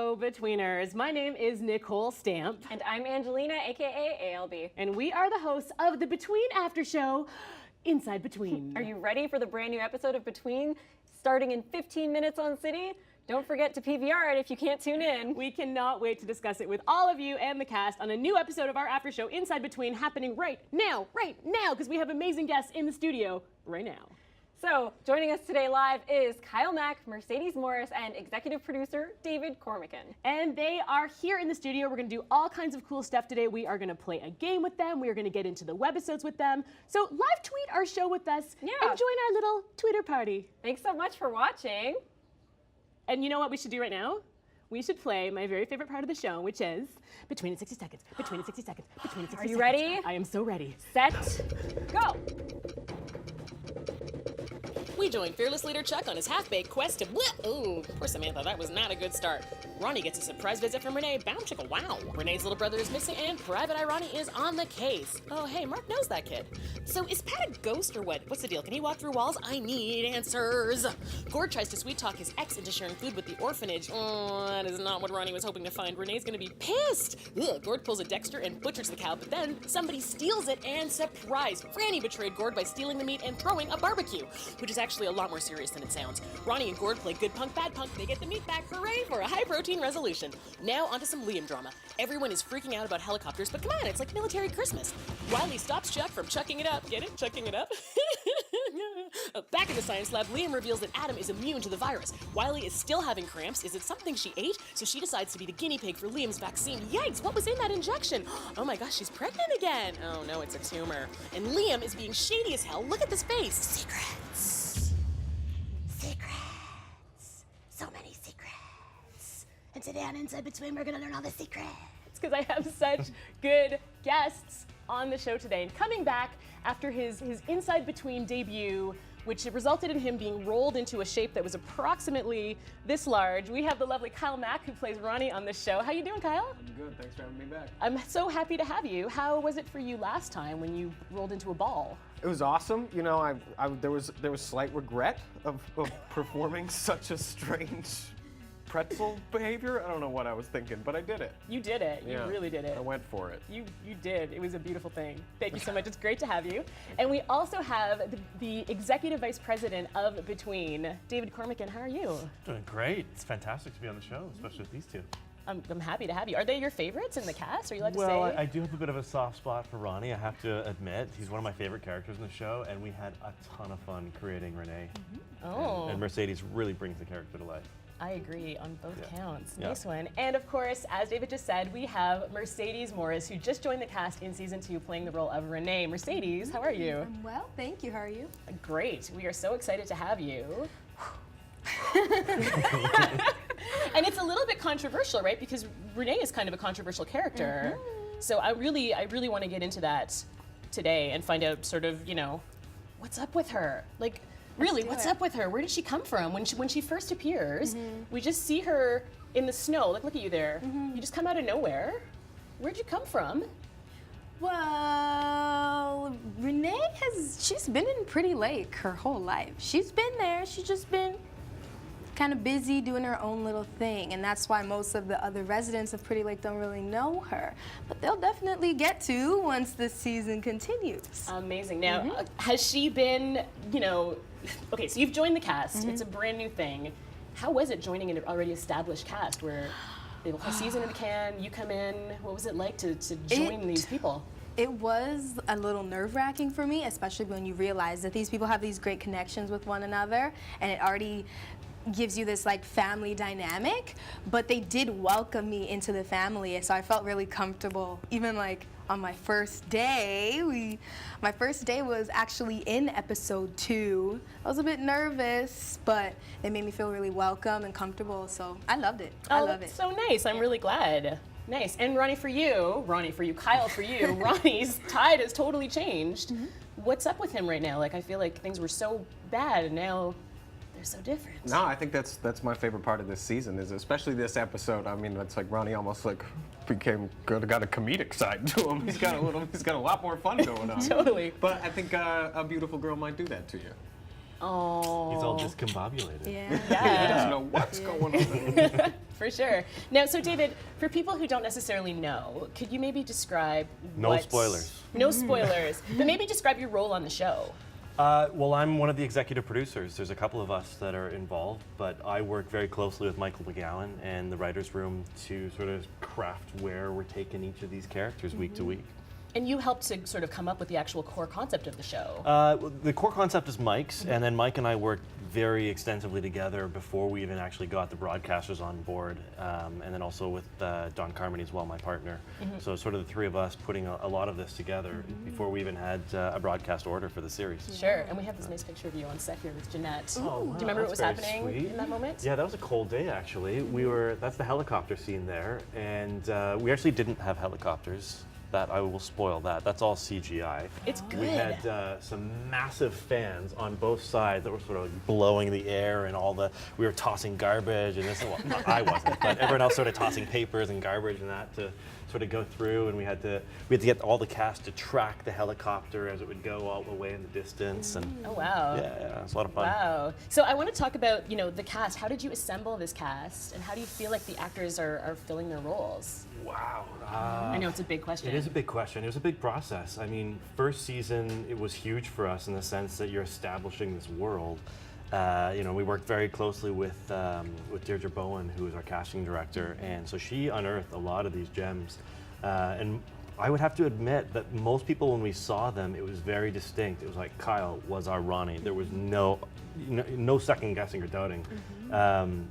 Hello, Betweeners. My name is Nicole Stamp. And I'm Angelina, aka ALB. And we are the hosts of the Between After Show, Inside Between. Are you ready for the brand new episode of Between, starting in 15 minutes on City? Don't forget to PVR it if you can't tune in. We cannot wait to discuss it with all of you and the cast on a new episode of our after show, Inside Between, happening right now, because we have amazing guests in the studio right now. So, joining us today live is Kyle Mack, Mercedes Morris, and executive producer David Cormican. And they are here in the studio. We're going to do all kinds of cool stuff today. We are going to play a game with them. We are going to get into the webisodes with them. So live tweet our show with us and join our little Twitter party. Thanks so much for watching. And you know what we should do right now? We should play my very favorite part of the show, which is Between in 60 Seconds, Between in 60 Seconds, Between in 60 Seconds. Are you ready? I am so ready. Set, go. We join fearless leader Chuck on his half-baked quest to Ooh, poor Samantha, that was not a good start. Ronnie gets a surprise visit from Renee. Bow chicka wow. Renee's little brother is missing and Private Eye Ronnie is on the case. Oh, hey, Mark knows that kid. So is Pat a ghost or what? What's the deal? Can he walk through walls? I need answers. Gord tries to sweet-talk his ex into sharing food with the orphanage. Oh, that is not what Ronnie was hoping to find. Renee's gonna be pissed. Ugh, Gord pulls a Dexter and butchers the cow, but then somebody steals it and surprise! Franny betrayed Gord by stealing the meat and throwing a barbecue, which is actually a lot more serious than it sounds. Ronnie and Gord play good punk, bad punk. They get the meat back. Hooray for a high-protein resolution. Now onto some Liam drama. Everyone is freaking out about helicopters, but come on, it's like military Christmas. Wiley stops Chuck from chucking it up. Get it? Chucking it up? Back in the science lab, Liam reveals that Adam is immune to the virus. Wiley is still having cramps. Is it something she ate? So she decides to be the guinea pig for Liam's vaccine. Yikes, what was in that injection? Oh my gosh, she's pregnant again. Oh no, it's a tumor. And Liam is being shady as hell. Look at this face. Secrets. Secrets. So many secrets. And today on Inside Between, we're gonna learn all the secrets. Because I have such good guests on the show today. And coming back after his Inside Between debut, which resulted in him being rolled into a shape that was approximately this large, we have the lovely Kyle Mack, who plays Ronnie on this show. How you doing, Kyle? I'm good. Thanks for having me back. I'm so happy to have you. How was it for you last time when you rolled into a ball? It was awesome. You know, there was slight regret of performing such a strange pretzel behavior. I don't know what I was thinking, but I did it. You did it. You really did it. I went for it. You did. It was a beautiful thing. Thank you so much. It's great to have you. And we also have the Executive Vice President of Between, David Cormican. How are you? Doing great. It's fantastic to be on the show, especially with these two. I'm happy to have you. Are they your favorites in the cast? Are you allowed to say? Well, I do have a bit of a soft spot for Ronnie, I have to admit. He's one of my favorite characters in the show, and we had a ton of fun creating Renee. Oh. And Mercedes really brings the character to life. I agree on both counts. Nice one. And of course, as David just said, we have Mercedes Morris, who just joined the cast in season 2 playing the role of Renee. Mercedes, how are you? I'm well, thank you. How are you? Great. We are so excited to have you. And it's a little bit controversial, right? Because Renee is kind of a controversial character. So I really want to get into that today and find out sort of, you know, what's up with her? Like, really, what's up with her? Where did she come from? When she first appears, we just see her in the snow. Look at you there. You just come out of nowhere. Where'd you come from? Well, Renee she's been in Pretty Lake her whole life. She's been there, she's just been kind of busy doing her own little thing, and that's why most of the other residents of Pretty Lake don't really know her. But they'll definitely get to once this season continues. Amazing. Now, has she been, you know, okay, so you've joined the cast. It's a brand new thing. How was it joining an already established cast where they have a whole season in the can, you come in? What was it like to join these people? It was a little nerve-wracking for me, especially when you realize that these people have these great connections with one another, and it already gives you this like family dynamic, but they did welcome me into the family, so I felt really comfortable. Even like on my first day, my first day was actually in episode 2. I was a bit nervous, but they made me feel really welcome and comfortable, so I loved it. I love it. So nice. I'm really glad. Nice. And Ronnie for you, Kyle for you, Ronnie's tide has totally changed. What's up with him right now? Like, I feel like things were so bad and now they're so different. No, I think that's my favorite part of this season, is especially this episode. I mean, it's like Ronnie almost like became good, got a comedic side to him. He's got a lot more fun going on. Totally. But I think a beautiful girl might do that to you. Oh. He's all discombobulated. Yeah. He doesn't know what's going on. For sure. Now, so David, for people who don't necessarily know, could you maybe describe No spoilers. No spoilers, but maybe describe your role on the show. Well, I'm one of the executive producers. There's a couple of us that are involved, but I work very closely with Michael McGowan and the writer's room to sort of craft where we're taking each of these characters week to week. And you helped to sort of come up with the actual core concept of the show. The core concept is Mike's, and then Mike and I worked very extensively together before we even actually got the broadcasters on board, and then also with Don Carmody as well, my partner. So sort of the three of us putting a lot of this together before we even had a broadcast order for the series. Sure, and we have this nice picture of you on set here with Jeanette. Oh, wow, Do you remember what was that's very happening sweet. in that moment? Yeah, that was a cold day actually. That's the helicopter scene there, and we actually didn't have helicopters. That I will spoil that. That's all CGI. It's good. We had some massive fans on both sides that were sort of like blowing the air, and we were tossing garbage, and this. Well, I wasn't, but everyone else started tossing papers and garbage and that to sort of go through, and we had to get all the cast to track the helicopter as it would go all the way in the distance, and Oh, wow. yeah, it's a lot of fun. Wow. So I want to talk about, the cast. How did you assemble this cast, and how do you feel like the actors are filling their roles? Wow. I know it's a big question. It is a big question. It was a big process. I mean, first season, it was huge for us in the sense that you're establishing this world. We worked very closely with Deirdre Bowen, who is our casting director, and so she unearthed a lot of these gems. And I would have to admit that most people, when we saw them, it was very distinct. It was like Kyle was our Ronnie. There was no second guessing or doubting. And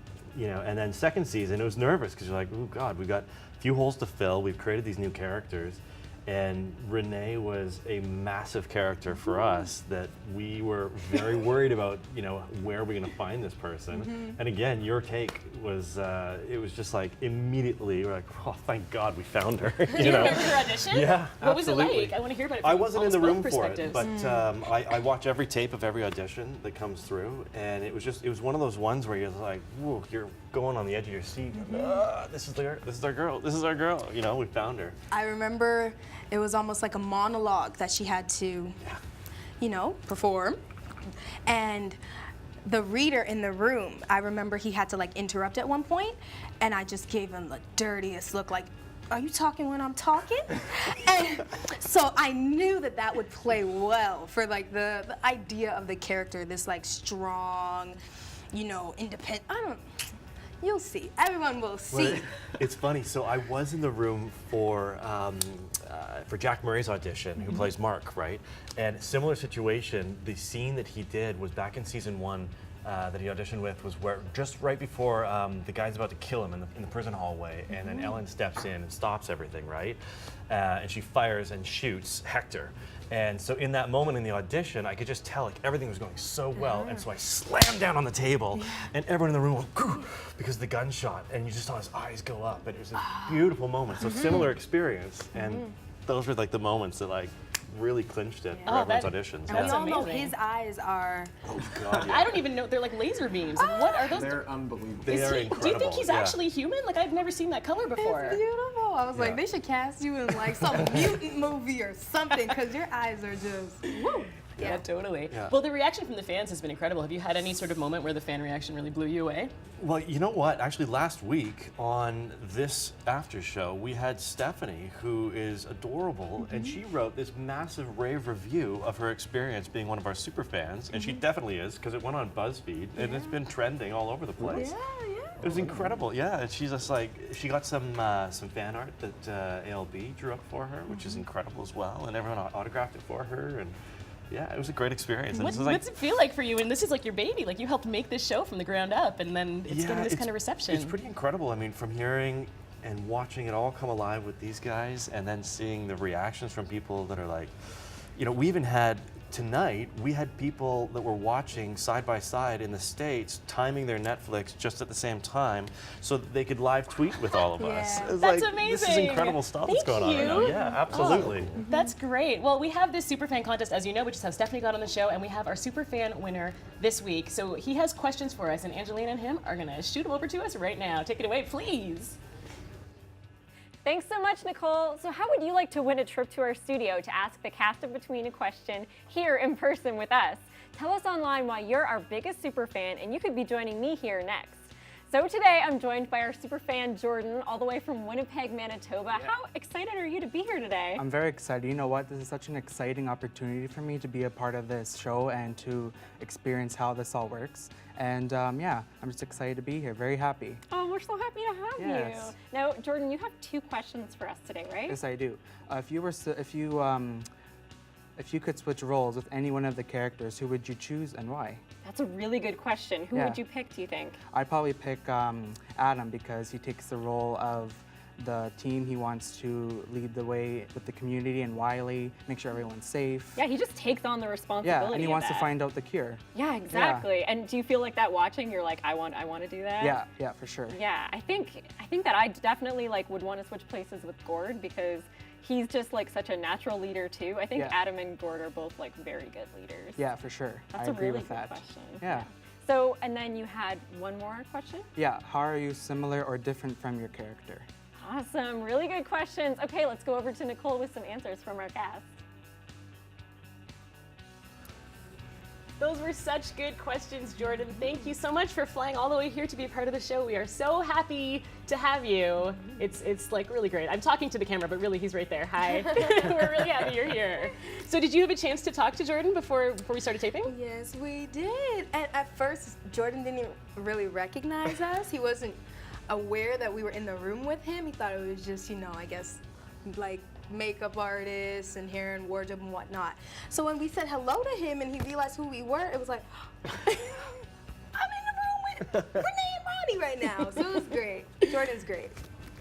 then second season, it was nervous because you're like, oh God, we've got a few holes to fill. We've created these new characters. And Renee was a massive character for us that we were very worried about, where are we going to find this person? And again, your take was, it was just like immediately, we're like, oh, thank God we found her. Do you remember your audition? Yeah, What absolutely. was it like? I want to hear about it I from wasn't in the both room for it, perspectives. but I watch every tape of every audition that comes through, and it was one of those ones where you're like, whoa, you're going on the edge of your seat. This is our girl. This is our girl. We found her. I remember it was almost like a monologue that she had to, perform. And the reader in the room, I remember he had to interrupt at one point, and I just gave him the dirtiest look, like, are you talking when I'm talking? And so I knew that would play well for the idea of the character, this strong, independent, you'll see. Everyone will see. Well, it's funny. So I was in the room for Jack Murray's audition, who plays Mark, right? And similar situation. The scene that he did was back in season 1 that he auditioned with was where just right before the guy's about to kill him in the prison hallway, and then Ellen steps in and stops everything, right? And she fires and shoots Hector. And so in that moment in the audition, I could just tell everything was going so well, and so I slammed down on the table, and everyone in the room went, "Goo," because of the gunshot, and you just saw his eyes go up, and it was a beautiful moment. So similar experience, and those were the moments that really clinched it for everyone's auditions. And That's we all know amazing. his eyes are. Oh God, yeah. I don't even know. They're like laser beams. What are those? They're unbelievable. They are Do you think incredible, he's yeah. actually human? I've never seen that color before. It's beautiful. I was Yeah. like, they should cast you in some mutant movie or something, because your eyes are just, woo. Yeah, totally. Yeah. Well, the reaction from the fans has been incredible. Have you had any sort of moment where the fan reaction really blew you away? Well, you know what? Actually, last week on this after show, we had Stephanie, who is adorable, and she wrote this massive rave review of her experience being one of our super fans, and she definitely is, because it went on BuzzFeed, and it's been trending all over the place. Yeah. It was incredible, yeah. And she's just she got some fan art that ALB drew up for her, which is incredible as well, and everyone autographed it for her, and yeah, it was a great experience. And What's this is it feel like for you? And this is your baby. You helped make this show from the ground up, and then it's getting this kind of reception. It's pretty incredible. I mean, from hearing and watching it all come alive with these guys, and then seeing the reactions from people that are we even had tonight, we had people that were watching side by side in the States, timing their Netflix just at the same time so that they could live tweet with all of us. Yeah. It's That's This is amazing. incredible stuff Thank that's going on right now. you. Yeah, absolutely. Oh, that's great. Well, we have this Superfan contest, as you know, which is how Stephanie got on the show, and we have our Superfan winner this week. So he has questions for us, and Angelina and him are going to shoot them over to us right now. Take it away, please. Thanks so much, Nicole. So how would you like to win a trip to our studio to ask the cast of Between a question here in person with us? Tell us online why you're our biggest superfan, and you could be joining me here next. So today I'm joined by our superfan Jordan, all the way from Winnipeg, Manitoba. How excited are you to be here today? I'm very excited. You know what? This is such an exciting opportunity for me to be a part of this show and to experience how this all works. And yeah, I'm just excited to be here. Very happy. Oh, we're so happy to have Yes. you. Now, Jordan, you have 2 questions for us today, right? Yes, I do. If you could switch roles with any one of the characters, who would you choose and why? That's a really good question. Who Yeah. would you pick, do you think? I'd probably pick Adam because he takes the role of the team. He wants to lead the way with the community, and Wiley, make sure everyone's safe. Yeah, he just takes on the responsibility. Yeah, and he of wants to that. find out the cure. Yeah, exactly. And do you feel like that watching? You're like, I want to do that. Yeah, for sure. Yeah, I think that I definitely like would want to switch places with Gord because he's just like such a natural leader too. I think Yeah. Adam and Gord are both like very good leaders. Yeah, for sure. That's I a agree really with good that. question. Yeah. So, and then you had one more question? Yeah, how are you similar or different from your character? Awesome, really good questions. Okay, let's go over to Nicole with some answers from our cast. Those were such good questions, Jordan. Thank you so much for flying all the way here to be a part of the show. We are so happy to have you. It's like really great. I'm talking to the camera, but really he's right there. Hi. We're really happy you're here. So did you have a chance to talk to Jordan before we started taping? Yes, we did. And at first, Jordan didn't even really recognize us. He wasn't aware that we were in the room with him. He thought it was just, I guess, like makeup artists and hair and wardrobe and whatnot. So when we said hello to him and he realized who we were, it was like, I'm in the room with Renee and Ronnie right now. So it was great. Jordan's great.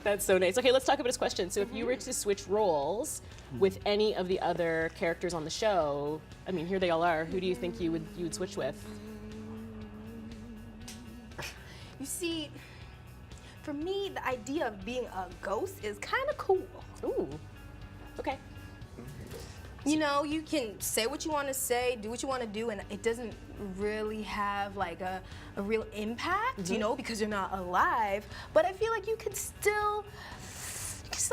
That's so nice. Okay, let's talk about his question. So if you were to switch roles with any of the other characters on the show, I mean, here they all are. Who do you think you would switch with? You see, for me, the idea of being a ghost is kind of cool. Ooh. Okay. You can say what you want to say, do what you want to do, and it doesn't really have like a real impact, because you're not alive. But I feel like you can still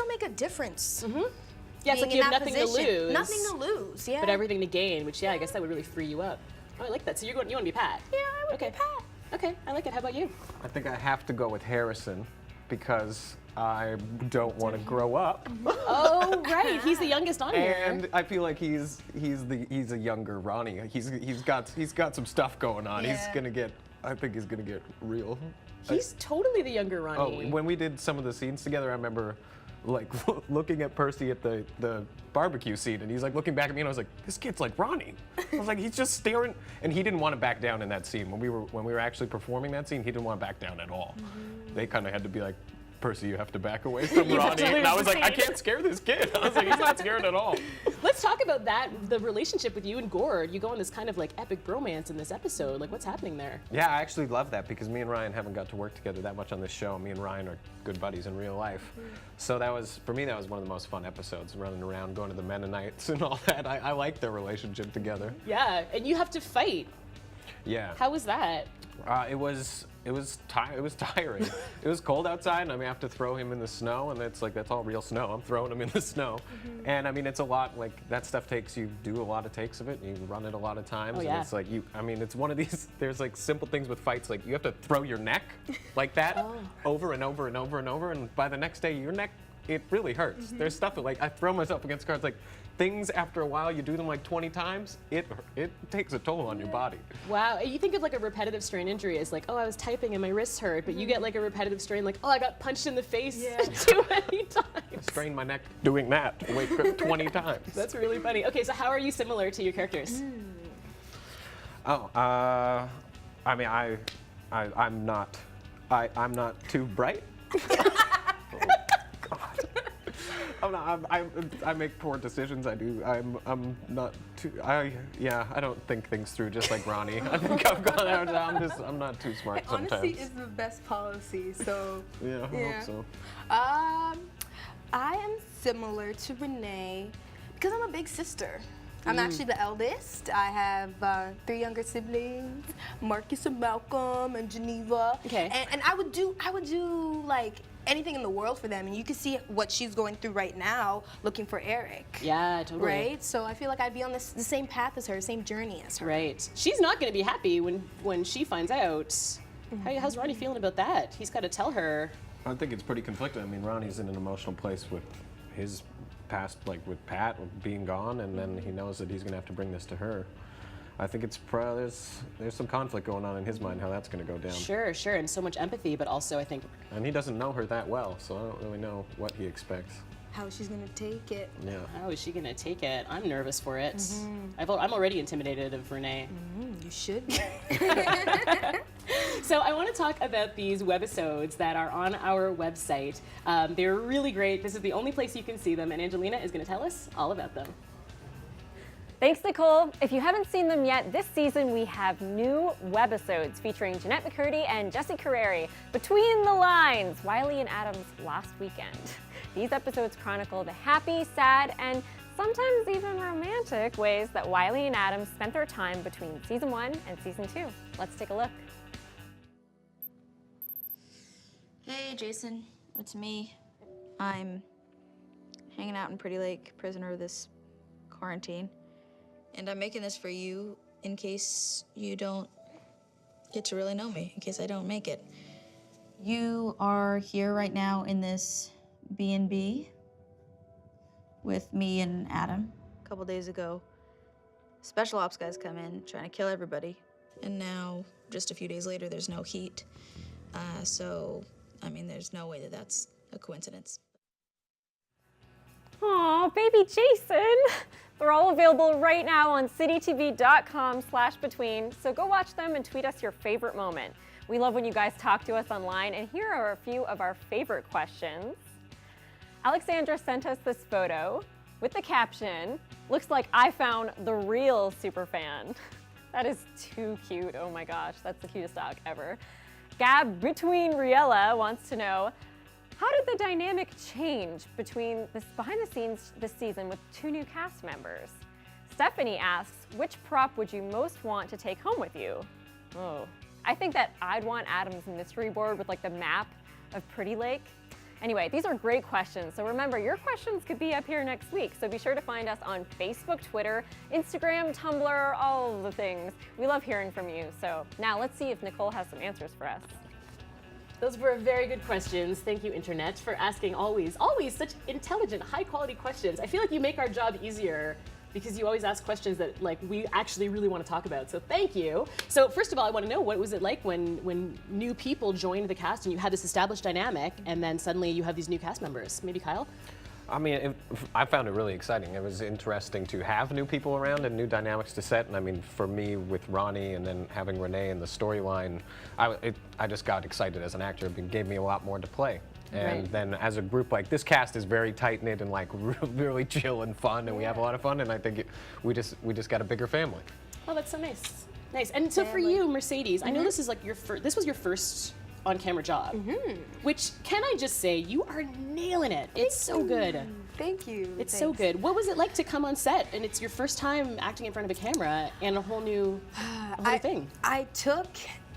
make a difference. Yeah, it's being like in you have that nothing position. to lose. Nothing to lose, yeah. But everything to gain, which I guess that would really free you up. Oh, I like that. So you want to be Pat? Yeah, I would Okay. be Pat. Okay, I like it. How about you? I think I have to go with Harrison because I don't want to grow up. Oh, right. He's the youngest on here. And I feel like he's a younger Ronnie. He's got some stuff going on. Yeah. I think he's gonna get real. He's totally the younger Oh, Ronnie. when we did some of the scenes together, I remember like looking at Percy at the barbecue scene, and he's like looking back at me, and I was like, this kid's like Ronnie. I was like, he's just staring, and he didn't want to back down in that scene. When we were actually performing that scene, he didn't want to back down at all. They kind of had to be like, Percy, you have to back away from You have to Ronnie. And lose I was the like, I scene. can't scare this kid. I was like, he's not scared at all. Let's talk about that, the relationship with you and Gord. You go on this kind of like epic bromance in this episode. Like, what's happening there? Yeah, I actually love that because me and Ryan haven't got to work together that much on this show. Me and Ryan are good buddies in real life. So for me, that was one of the most fun episodes, running around, going to the Mennonites and all that. I like their relationship together. Yeah, and you have to fight. Yeah. How was that? It was tiring. It was cold outside, and I have to throw him in the snow, and that's all real snow. I'm throwing him in the snow, and I mean it's a lot. Like that stuff you do a lot of takes of it, and you run it a lot of times, Oh, and yeah. it's like it's one of these. There's like simple things with fights, like you have to throw your neck like that over and over and over and over, and by the next day your neck it really hurts. There's stuff that like I throw myself against cards like. Things after a while, you do them like 20 times, it takes a toll on your body. Wow, you think of like a repetitive strain injury as like, oh, I was typing and my wrists hurt, but you get like a repetitive strain like, oh, I got punched in the face too many times. Strain my neck doing that, wait 20 times. That's really funny. Okay, so how are you similar to your characters? Oh, I mean, I'm not too bright. Oh, God. I make poor decisions. I do. I'm not too. I don't think things through just like Ronnie. I think I've gone out. I'm not too smart sometimes. Honesty is the best policy, so. Yeah, I hope so. I am similar to Renee because I'm a big sister. I'm actually the eldest. I have 3 younger siblings, Marcus and Malcolm and Geneva. Okay. And I would do like anything in the world for them, and you can see what she's going through right now, looking for Eric. Yeah, totally. Right. So I feel like I'd be on the same path as her, same journey as her. Right. She's not going to be happy when she finds out. How's Ronnie feeling about that? He's got to tell her. I think it's pretty conflicted. I mean, Ronnie's in an emotional place with his past, like with Pat being gone, and then he knows that he's going to have to bring this to her. I think it's there's some conflict going on in his mind how that's going to go down. Sure, and so much empathy, but also I think. And he doesn't know her that well, so I don't really know what he expects. How she's gonna take it. Yeah. How is she going to take it? I'm nervous for it. I'm already intimidated of Renee. You should be. So I want to talk about these webisodes that are on our website. They're really great. This is the only place you can see them, and Angelina is going to tell us all about them. Thanks, Nicole. If you haven't seen them yet, this season we have new webisodes featuring Jeanette McCurdy and Jesse Carreri. Between the Lines, Wiley and Adam's last weekend. These episodes chronicle the happy, sad, and sometimes even romantic ways that Wiley and Adam spent their time between season 1 and season 2. Let's take a look. Hey, Jason, it's me. I'm hanging out in Pretty Lake, prisoner of this quarantine. And I'm making this for you in case you don't get to really know me, in case I don't make it. You are here right now in this B&B with me and Adam. A couple days ago, special ops guys come in trying to kill everybody. And now, just a few days later, there's no heat. So, I mean, there's no way that that's a coincidence. Aw, baby Jason. They're all available right now on citytv.com/between, so go watch them and tweet us your favorite moment. We love when you guys talk to us online, and here are a few of our favorite questions. Alexandra sent us this photo with the caption, "Looks like I found the real superfan." That is too cute. Oh my gosh, that's the cutest dog ever. Gab Between Riella wants to know, how did the dynamic change behind the scenes this season with 2 new cast members? Stephanie asks, which prop would you most want to take home with you? Oh, I think that I'd want Adam's mystery board with like the map of Pretty Lake. Anyway, these are great questions. So remember, your questions could be up here next week. So be sure to find us on Facebook, Twitter, Instagram, Tumblr, all of the things. We love hearing from you. So now let's see if Nicole has some answers for us. Those were very good questions. Thank you, Internet, for asking always such intelligent, high-quality questions. I feel like you make our job easier because you always ask questions that like we actually really want to talk about. So thank you. So first of all, I want to know, what was it like when new people joined the cast and you had this established dynamic, and then suddenly you have these new cast members? Maybe Kyle? I mean, I found it really exciting. It was interesting to have new people around and new dynamics to set. And I mean, for me, with Ronnie and then having Renee in the storyline, I just got excited as an actor. It gave me a lot more to play. And Right. then as a group, like this cast is very tight-knit and like really chill and fun, and we have a lot of fun. And I think we just got a bigger family. Oh, that's so nice. Nice. And so for you, Mercedes, I know this is like this was your first on-camera job, which, can I just say, you are nailing it. It's so good. Thank you. It's so good. What was it like to come on set and it's your first time acting in front of a camera and a whole new thing? I took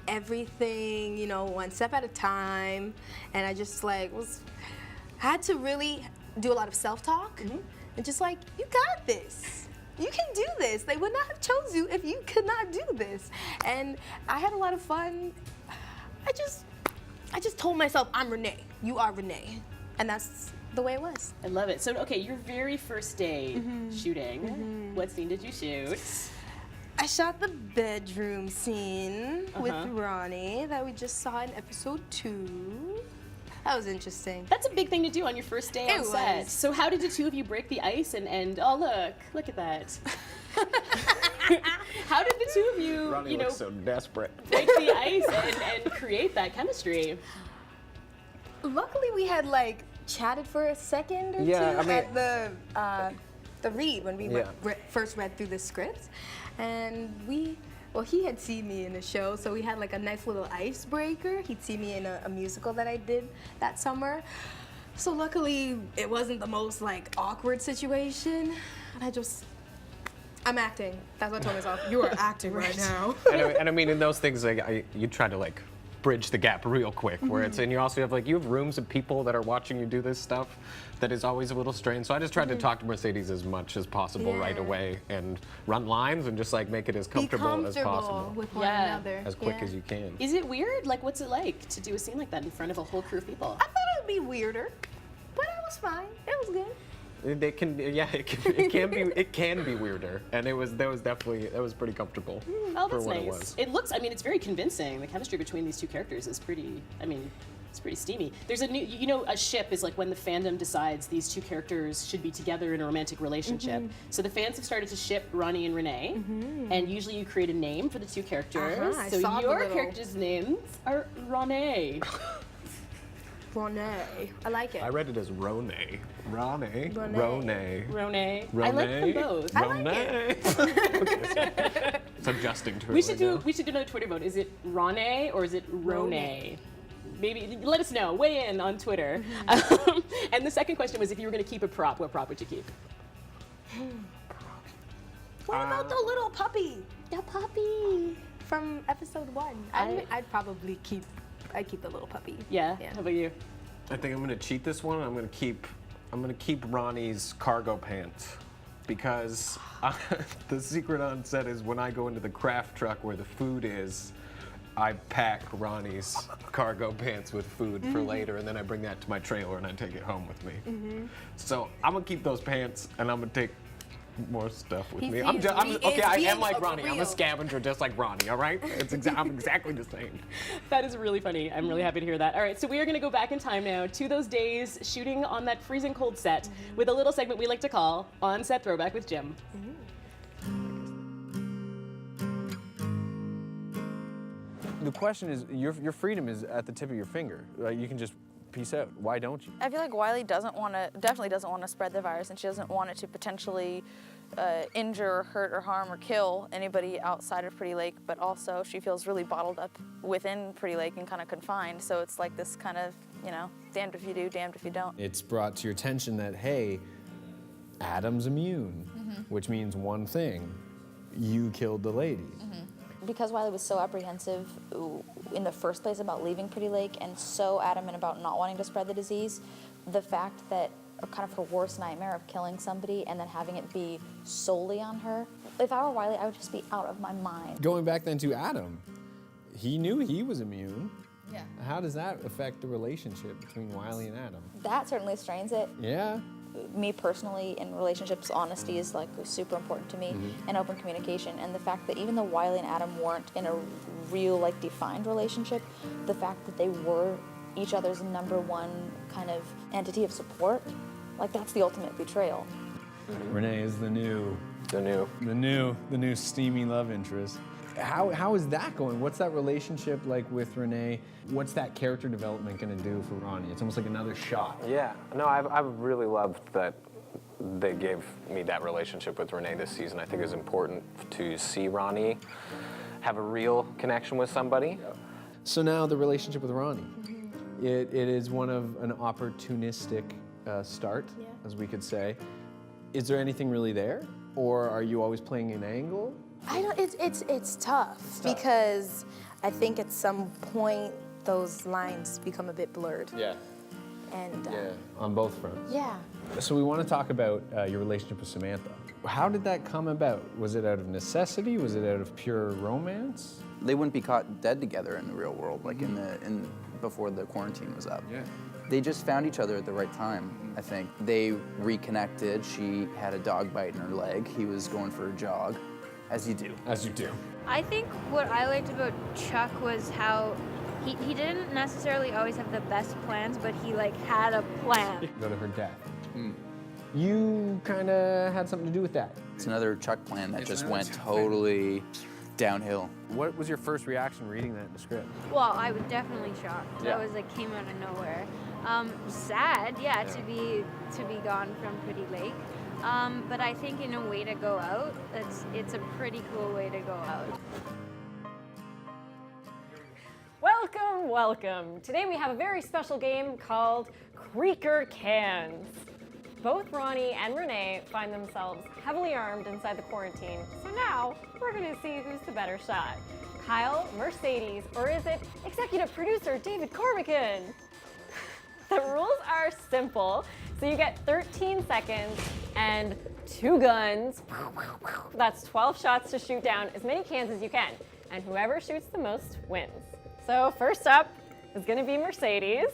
everything, one step at a time, and I just had to really do a lot of self-talk and just like, you got this. You can do this. They would not have chose you if you could not do this. And I had a lot of fun. I just told myself, I'm Renee. You are Renee. And that's the way it was. I love it. So, okay, your very first day shooting, what scene did you shoot? I shot the bedroom scene with Ronnie that we just saw in episode 2. That was interesting. That's a big thing to do on your first day on set. was. So how did the two of you break the ice and oh, look at that. How did the two of you, Ronnie looks so desperate. break the ice and create that chemistry? Luckily, we had chatted for a second or Yeah, two I mean- at the read when we first read through the script, and he had seen me in the show, so we had a nice little icebreaker. He'd see me in a musical that I did that summer. So luckily, it wasn't the most awkward situation, and I'm acting. That's what I told myself. You are acting right now. And I mean, in those things, you try to bridge the gap real quick, where it's, and you also have you have rooms of people that are watching you do this stuff that is always a little strange. So I just tried to talk to Mercedes as much as possible right away and run lines and just make it as comfortable as possible. with one Yeah. another. As quick as you can. Is it weird? What's it like to do a scene like that in front of a whole crew of people? I thought it would be weirder, but it was fine. It was good. It can be weirder, and that was pretty comfortable Oh, for that's what nice. it was. It looks, it's very convincing. The chemistry between these two characters is pretty, it's pretty steamy. There's a new, a ship is when the fandom decides these two characters should be together in a romantic relationship. So the fans have started to ship Ronnie and Renee, and usually you create a name for the two characters. I So saw the your little- characters' names are Ronnie. Renee. I like it. I read it as Rone. Rone. Rone. Rone. Ronnie. Rone. I like them both. Rone. It's adjusting to it. We should right do another Twitter vote. Is it Ronnie or is it Rone? Maybe let us know. Weigh in on Twitter. And the second question was, if you were going to keep a prop, what prop would you keep? What about the little puppy The puppy. from episode 1? I'd probably keep the little puppy. Yeah. Yeah. How about you? I think I'm gonna cheat this one. I'm gonna keep Ronnie's cargo pants because the secret on set is when I go into the craft truck where the food is, I pack Ronnie's cargo pants with food for later, and then I bring that to my trailer and I take it home with me. So I'm gonna keep those pants, and I'm gonna take more stuff with me. I am like Ronnie. I'm a scavenger just like Ronnie, all right? I'm exactly the same. That is really funny. I'm really happy to hear that. All right, so we are going to go back in time now to those days shooting on that freezing cold set with a little segment we like to call On Set Throwback with Jim. The question is, your freedom is at the tip of your finger. You can just peace out. Why don't you? I feel like Wiley definitely doesn't want to spread the virus, and she doesn't want it to potentially injure, hurt, or harm, or kill anybody outside of Pretty Lake, but also she feels really bottled up within Pretty Lake and kind of confined, so it's like this kind of, damned if you do, damned if you don't. It's brought to your attention that, hey, Adam's immune, which means one thing: you killed the lady. Because Wiley was so apprehensive in the first place about leaving Pretty Lake and so adamant about not wanting to spread the disease, the fact that kind of her worst nightmare of killing somebody and then having it be solely on her, if I were Wiley, I would just be out of my mind. Going back then to Adam, he knew he was immune. Yeah. How does that affect the relationship between Wiley and Adam? That certainly strains it. Yeah. Me personally, in relationships, honesty is super important to me, and open communication. And the fact that even though Wiley and Adam weren't in a real defined relationship, the fact that they were each other's number one kind of entity of support, that's the ultimate betrayal. Renee is the new steamy love interest. How is that going? What's that relationship like with Renee? What's that character development going to do for Ronnie? It's almost like another shot. Yeah, no, I've really loved that they gave me that relationship with Renee this season. I think it was important to see Ronnie have a real connection with somebody. So now the relationship with Ronnie. It is one of an opportunistic start, as we could say. Is there anything really there? Or are you always playing an angle? It's tough because I think at some point those lines become a bit blurred. Yeah. And On both fronts. yeah. So we want to talk about your relationship with Samantha. How did that come about? Was it out of necessity? Was it out of pure romance? They wouldn't be caught dead together in the real world, before the quarantine was up. Yeah. They just found each other at the right time, I think. They reconnected. She had a dog bite in her leg. He was going for a jog, as you do. As you do. I think what I liked about Chuck was how he didn't necessarily always have the best plans, but he had a plan. Go to her death. You kind of had something to do with that. It's another Chuck plan that just went totally downhill. What was your first reaction reading that in the script? Well, I was definitely shocked. Yeah. That was came out of nowhere. Sad, to be gone from Pretty Lake. But I think in a way to go out, it's a pretty cool way to go out. Welcome, welcome. Today we have a very special game called Creaker Cans. Both Ronnie and Renee find themselves heavily armed inside the quarantine, so now we're gonna see who's the better shot. Kyle, Mercedes, or is it executive producer David Cormican? The rules are simple. So you get 13 seconds and 2 guns. That's 12 shots to shoot down as many cans as you can. And whoever shoots the most wins. So first up is gonna be Mercedes.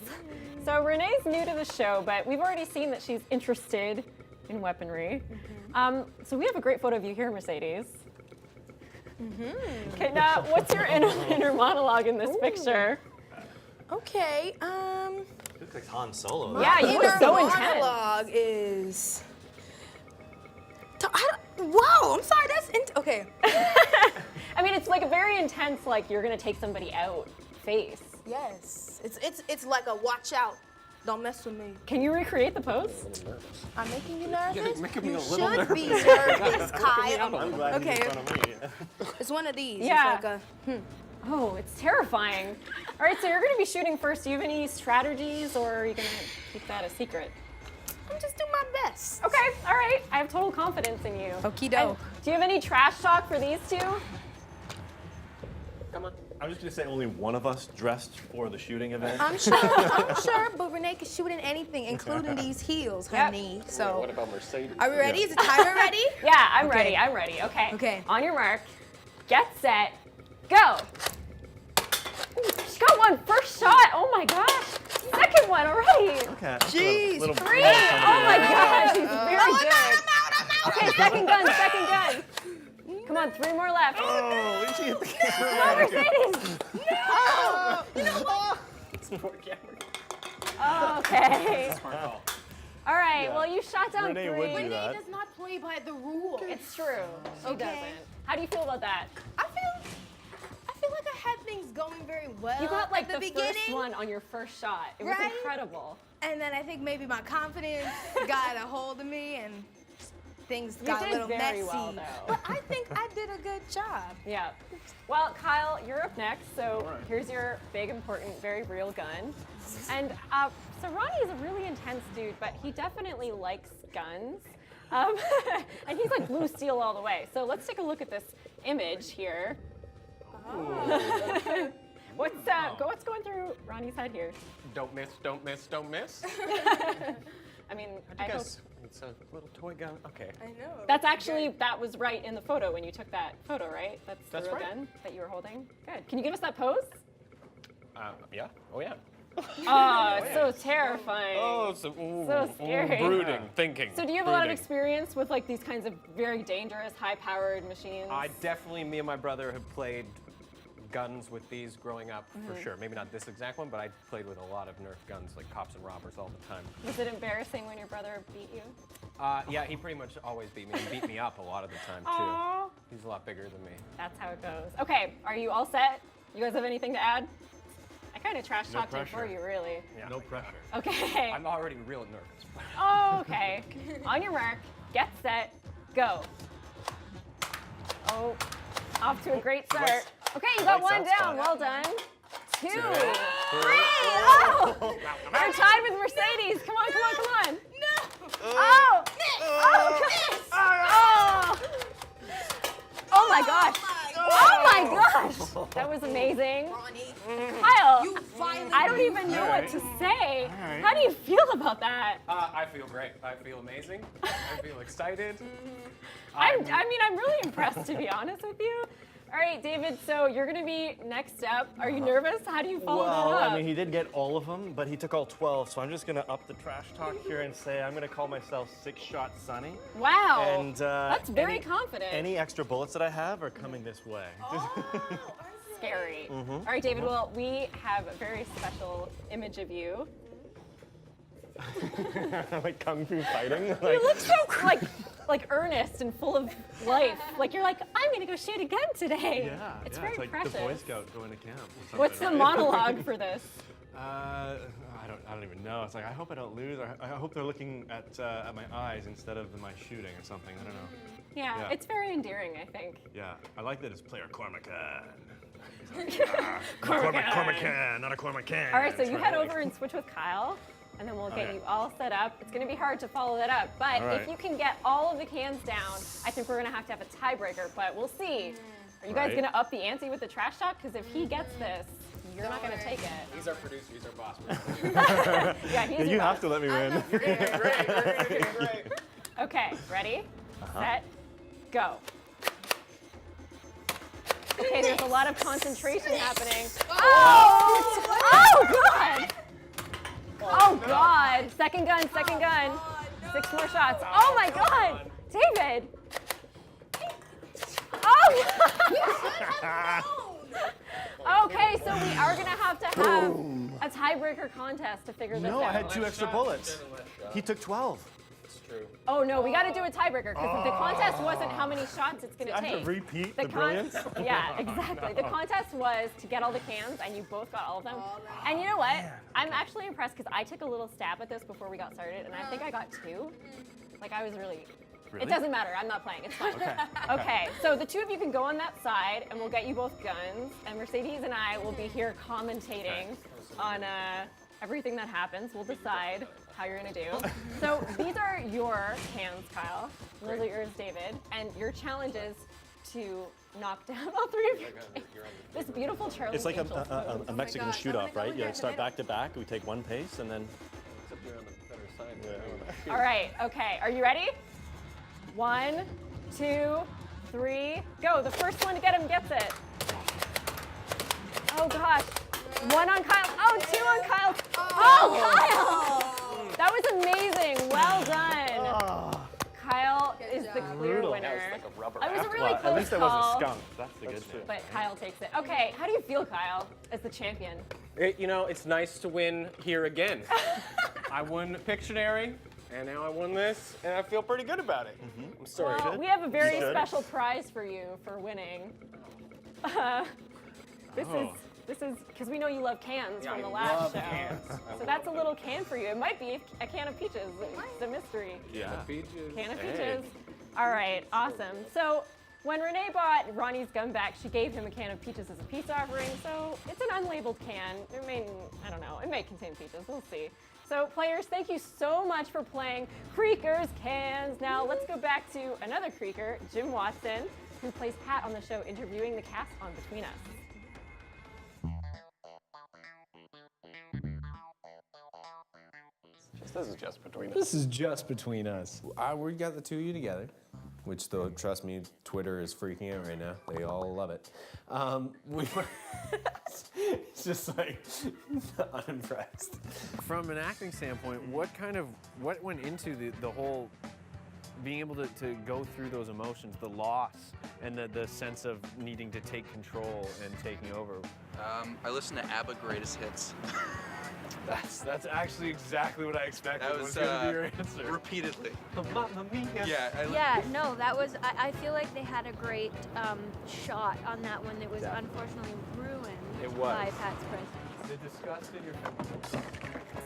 So Renee's new to the show, but we've already seen that she's interested in weaponry. So we have a great photo of you here, Mercedes. Okay, now what's your inner monologue in this picture? Okay. Looks like Han Solo. Yeah, you look so intense. Monologue is. Wow, I'm sorry. Okay. I mean, it's like a very intense, like you're gonna take somebody out face. Yes. It's like a watch out. Don't mess with me. Can you recreate the pose? I'm making you nervous. making me you a little should be nervous. nervous, Kyle. I'm glad Okay. he's in front of me. It's one of these. Yeah. It's like a. Oh, it's terrifying. All right, so you're gonna be shooting first. Do you have any strategies, or are you gonna keep that a secret? I'm just doing my best. Okay, all right. I have total confidence in you. Okie And doke. do you have any trash talk for these two? Come on. I'm just gonna say only one of us dressed for the shooting event. I'm sure, but Renee can shoot in anything, including these heels, Yep. honey. So, What about Mercedes? are we ready? Is the timer ready? Yeah, I'm Okay. ready. I'm ready. Okay. Okay. On your mark, get set, go. Ooh, she got one first shot. Oh my gosh. Second one already. Okay. Jeez. Little 3. Oh my gosh, she's very good. I'm out. Okay, second gun. Come on, 3 more left. Oh, she hit the camera. Come on, Mercedes. No. You know what? Okay. All right. Well, you shot down Renee 3. would do Renee that. does not play by the rules. It's true. She Okay. doesn't. How do you feel about that? I feel like I had things going very well. You got like at the the beginning, first one on your first shot. It was Right? incredible. and then I think maybe my confidence got a hold of me, and things You got did a little very messy. well, though. But I think I did a good job. Yeah. Well, Kyle, you're up next. So here's your big, important, very real gun. And so Ronnie is a really intense dude, but he definitely likes guns. And he's like blue steel all the way. So let's take a look at this image here. What's going through Ronnie's head here? Don't miss, don't miss, don't miss. I mean, I I hope guess it's a little toy gun. Okay. I know. that's actually that was right in the photo when you took that photo, right? That's the That's real right. gun that you were holding. Good. Can you give us that pose? Yeah. Oh yeah. Oh, it's so terrifying. So scary. Brooding, thinking. So do you have a lot of brooding. experience with like these kinds of very dangerous, high-powered machines? Me and my brother have played guns with these growing up Mm-hmm. for sure. Maybe not this exact one, but I played with a lot of Nerf guns, like cops and robbers, all the time. Was it embarrassing when your brother beat you? Yeah, he pretty much always beat me. He beat me up a lot of the time too. Aw. He's a lot bigger than me. That's how it goes. Okay, are you all set? You guys have anything to add? I kind of trash talked it for pressure. you, really. Yeah. No pressure. Okay. I'm already real nervous. Oh, okay. On your mark, get set, go. Oh, off to a great start. Okay, you got Lights one out down. spot. Well done. 2, 3. 3. Oh! You're tied with Mercedes. Come on. No. Oh! Oh! Oh! Oh my gosh! Oh my gosh! That was amazing. Ronnie, Kyle, you violated. I don't even know what to say. How do you feel about that? I feel great. I feel amazing. I feel excited. I'm really impressed, to be honest with you. All right, David, so you're going to be next up. Are you nervous? How do you follow Well, that up? I mean, he did get all of them, but he took all 12, so I'm just gonna up the trash talk here and say I'm gonna call myself 6-Shot Sonny. Wow. And That's very confident. Any extra bullets that I have are coming this way. Scary. All right, David, well, we have a very special image of you. Like kung fu fighting. You Like, look so like earnest and full of life. Like you're like, I'm gonna go shoot a gun today. yeah, It's yeah, very it's like precious. the Boy Scout going to camp. Or something, What's the right? monologue for this? I don't even know. It's like I hope I don't lose. Or I hope they're looking at my eyes instead of my shooting or something. I don't know. Yeah, Yeah. it's very endearing, I think. Yeah, I like that it's player Cormacan. Cormacan. Cormacan, not a Cormacan. All right, so That's you right, head like- over and switch with Kyle, and then we'll get Okay. you all set up. It's going to be hard to follow that up, but All right. if you can get all of the cans down, I think we're going to have a tiebreaker, but we'll see. Are you guys Right. gonna up the ante with the trash talk? Because if he gets this, you're not gonna take it. He's our producer. He's our boss. Yeah, he's You your have boss. to let me win. Great. Okay, ready, set, go. Okay, there's a lot of concentration happening. Oh! Oh God! Oh God! Second gun, second gun. 6 more shots. Oh my God! David! Oh! Okay, so we are gonna have to have a tiebreaker contest to figure this No, out. I had 2 extra bullets. He took 12. It's true. Oh no, we gotta do a tiebreaker because the contest wasn't how many shots it's gonna I take. have to repeat the con- brilliance? Yeah, exactly. The contest was to get all the cans, and you both got all of them. And you know what? I'm actually impressed because I took a little stab at this before we got started, and I think I got 2. Like I was really. It doesn't matter. I'm not playing. It's fine. Okay. So the 2 of you can go on that side, and we'll get you both guns. And Mercedes and I will be here commentating on everything that happens. We'll decide how you're gonna do. So these are your cans, Kyle. And those are yours, David. And your challenge is to knock down all 3 of your cans. This beautiful Charlie. It's like Angels pose. a Mexican shoot-off, right? You start back to back. We take 1 pace, and then. Except you're on the better side. All right. Okay. Are you ready? 1, 2, 3, go. The first one to get him gets it. Oh gosh. 1 on Kyle. Oh, 2 on Kyle. Oh, Kyle! That was amazing. Well done. Kyle is the clear Brutal. winner. That was like a rubber It was a apple. really Well, close at least I call, wasn't skunked. That's the good thing. but Kyle takes it. Okay, how do you feel, Kyle, as the champion? It's nice to win here again. I won Pictionary, and now I won this, and I feel pretty good about it. I'm sorry. Well, we have a very should. special prize for you for winning. This is because we know you love cans from the last show. So that's a little can for you. It might be a can of peaches. It's a mystery. Yeah. Can of peaches. All right, awesome. So when Renee bought Ronnie's gun back, she gave him a can of peaches as a peace offering. So it's an unlabeled can. It may, I don't know, it may contain peaches. We'll see. So players, thank you so much for playing Creekers Cans. Now let's go back to another Creeker, Jim Watson, who plays Pat on the show, interviewing the cast on Between Us. This is just between us. This is just between us. We got the 2 of you together, which, though, trust me, Twitter is freaking out right now. They all love it. We were it's just like unimpressed. From an acting standpoint, what went into the whole being able to go through those emotions, the loss, and the sense of needing to take control and taking over? I listened to ABBA Greatest Hits. That's actually exactly what I expected. That was gonna be your answer. repeatedly. Mamma mia. Yeah, no, that was. I feel like they had a great shot on that one that was unfortunately ruined It was. by Pat's presence. The disgust in your face.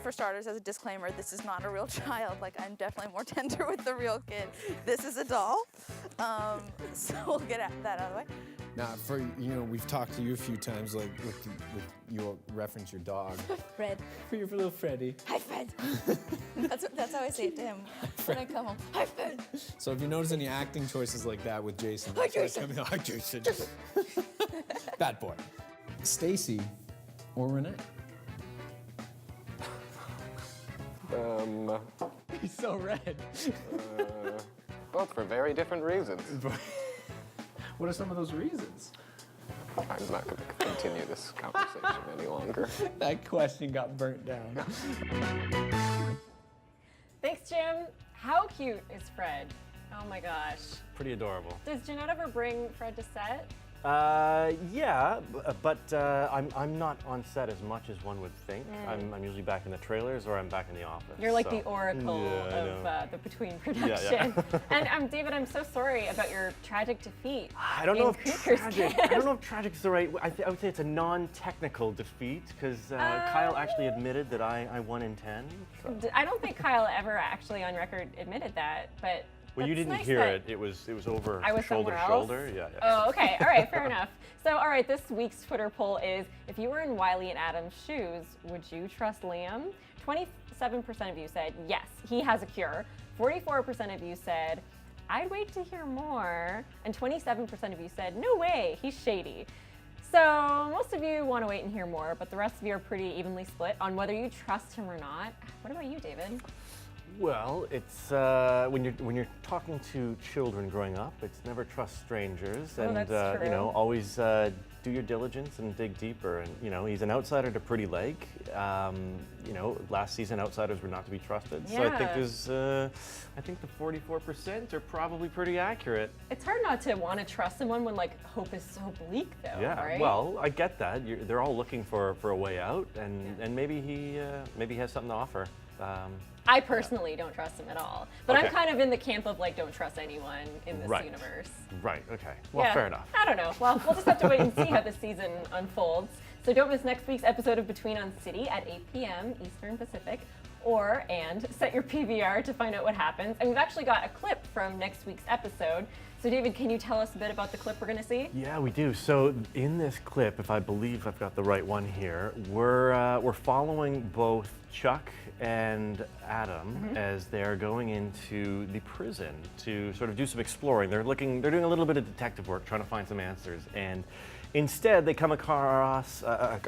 For starters, as a disclaimer, this is not a real child. Like, I'm definitely more tender with the real kid. This is a doll. So we'll get that out of the way. Now, we've talked to you a few times, like with you reference your dog. Fred. For your little Freddy. Hi, Fred. That's how I say it to him when I come home. Hi, Fred. So if you notice any acting choices like that with Jason. Hi, Jason. Hi, Jason. Bad boy. Stacy or Renee? He's so red. Both for very different reasons. What are some of those reasons? I'm not going to continue this conversation any longer. That question got burnt down. Thanks, Jim. How cute is Fred? Oh my gosh. Pretty adorable. Does Jeanette ever bring Fred to set? Yeah, but I'm not on set as much as one would think. I'm usually back in the trailers or I'm back in the office. You're like so- the oracle Yeah, I of know. the Between production. Yeah. And David, I'm so sorry about your tragic defeat. I don't in know if Creekers tragic. Cans. I don't know if tragic's the right. I would say it's a non-technical defeat because Kyle actually admitted that I won in 10. So. I don't think Kyle ever actually on record admitted that, but. Well, you that's didn't nice hear that- it. It was over I was shoulder somewhere to else? shoulder. Yeah. Oh, okay. All right, fair enough. So, all right, this week's Twitter poll is, if you were in Wiley and Adam's shoes, would you trust Liam? 27% of you said yes, he has a cure. 44% of you said I'd wait to hear more. And 27% of you said, no way, he's shady. So most of you want to wait and hear more, but the rest of you are pretty evenly split on whether you trust him or not. What about you, David? Well, it's when you're talking to children growing up, it's never trust strangers, Oh, and that's true. you know, always do your diligence and dig deeper. And you know, he's an outsider to Pretty Lake. You know, last season outsiders were not to be trusted. So I think Yeah. there's, I think the 44% are probably pretty accurate. It's hard not to want to trust someone when like hope is so bleak, though. Yeah. Right? Well, I get that. They're all looking for a way out, and maybe he has something to offer. I personally don't trust him at all. But I'm Okay. kind of in the camp of like, don't trust anyone in this Right. universe. Right. Okay. Well, Yeah, fair enough. I don't know. Well, we'll just have to wait and see how the season unfolds. So don't miss next week's episode of Between on City at 8 p.m. Eastern Pacific. And set your PVR to find out what happens. And we've actually got a clip from next week's episode. So David, can you tell us a bit about the clip we're going to see? Yeah, we do. So in this clip, if I believe I've got the right one here, we're following both Chuck and Adam as they're going into the prison to sort of do some exploring. They're doing a little bit of detective work, trying to find some answers, and instead they come across a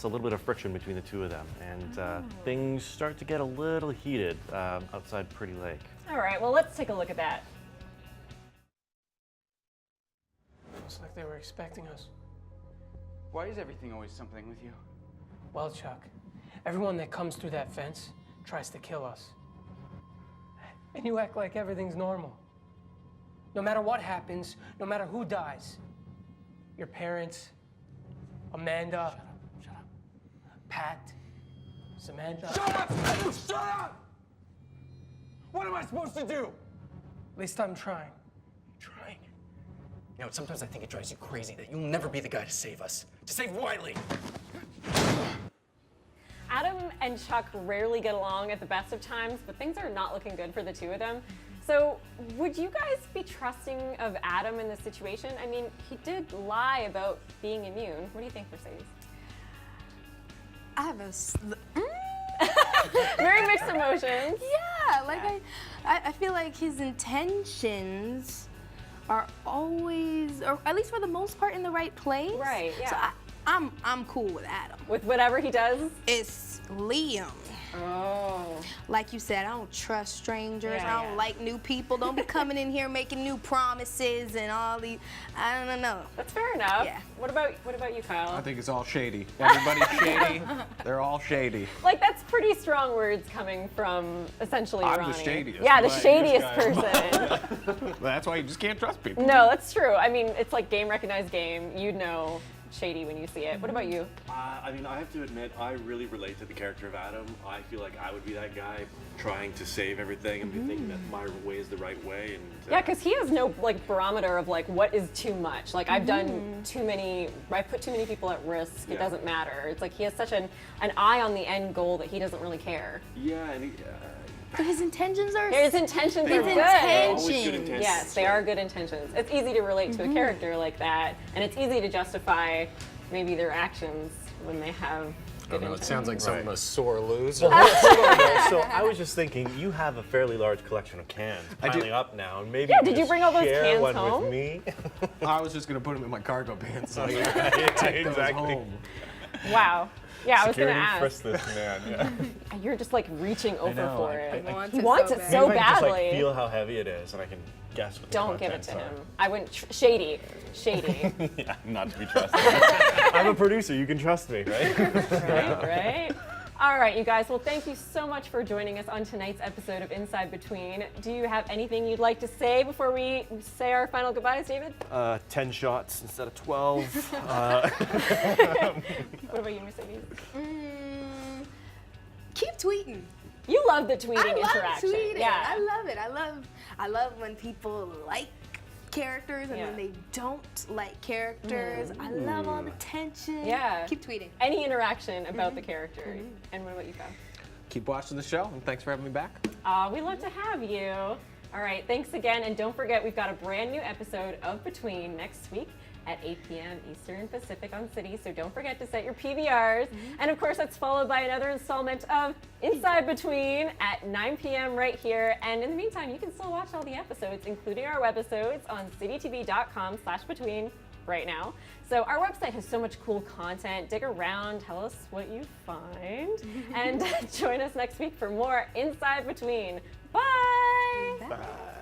little bit of friction between the two of them, and things start to get a little heated outside Pretty Lake. All right, well, let's take a look at that. Looks like they were expecting us. Why is everything always something with you? Well, Chuck, everyone that comes through that fence tries to kill us. And you act like everything's normal. No matter what happens, no matter who dies. Your parents, Amanda, shut up. Pat, Samantha. Shut up! Shut up! What am I supposed to do? At least I'm trying. Trying. You know, sometimes I think it drives you crazy that you'll never be the guy to save us. To save Wiley! Adam and Chuck rarely get along at the best of times, but things are not looking good for the two of them. So would you guys be trusting of Adam in this situation? I mean, he did lie about being immune. What do you think, Mercedes? I have Very mixed emotions. Yeah, like I feel like his intentions are always, or at least for the most part, in the right place. Right, yeah. So I'm cool with Adam. With whatever he does? It's Liam. Oh. Like you said, I don't trust strangers. Yeah, I don't like new people. Don't be coming in here making new promises and all these. I don't know. That's fair enough. Yeah. What about you, Kyle? I think it's all shady. Everybody's shady. They're all shady. Like, that's pretty strong words coming from essentially I'm Ronnie. the shadiest. Yeah, the Right, shadiest this person. That's why you just can't trust people. No, that's true. I mean, it's like game recognized game. You'd know shady when you see it. What about you? I mean, I have to admit, I really relate to the character of Adam. I feel like I would be that guy trying to save everything and be thinking that my way is the right way. And Yeah, because he has no like barometer of like what is too much. Like I've done too many, I put too many people at risk. It doesn't matter. It's like he has such an eye on the end goal that he doesn't really care. yeah, and His intentions are. His intentions His are good. intentions. Always good intentions. Yes, they are good intentions. It's easy to relate to a character like that, and it's easy to justify maybe their actions when they have good It intentions. sounds like someone a sore loser. so I was just thinking, you have a fairly large collection of cans piling up now, and maybe Yeah, you did you just bring all those share cans one home? with me. I was just gonna put them in my cargo pants. So Yeah, take those exactly. home. Wow. Yeah, I was going to Security ask. frisked this man. Yeah. You're just like reaching over know, for I- it. I- Wants He it wants so it bad. so Maybe I just, badly. like, feel how heavy it is, and I can guess what the Don't give it to contents him. I wouldn't. Shady. Shady. are. Yeah, not to be trusted. I'm a producer. You can trust me, right? Right? All right, you guys. Well, thank you so much for joining us on tonight's episode of Inside Between. Do you have anything you'd like to say before we say our final goodbyes, David? 10 shots instead of 12. What about you, Mercedes? Keep tweeting. You love the tweeting I love interaction. tweeting. Yeah. I love it. I love when people like characters and Yeah. then they don't like characters. I love all the tension. Yeah. Keep tweeting. Any interaction about the character. And what about you, Kyle? Keep watching the show, and thanks for having me back. We love to have you. All right, thanks again. And don't forget, we've got a brand new episode of Between next week. at 8 p.m. Eastern Pacific on City, so don't forget to set your PVRs. And of course, that's followed by another installment of Inside Between at 9 p.m. right here. And in the meantime, you can still watch all the episodes, including our webisodes, on citytv.com/between right now. So our website has so much cool content. Dig around, tell us what you find, and join us next week for more Inside Between. Bye! Bye.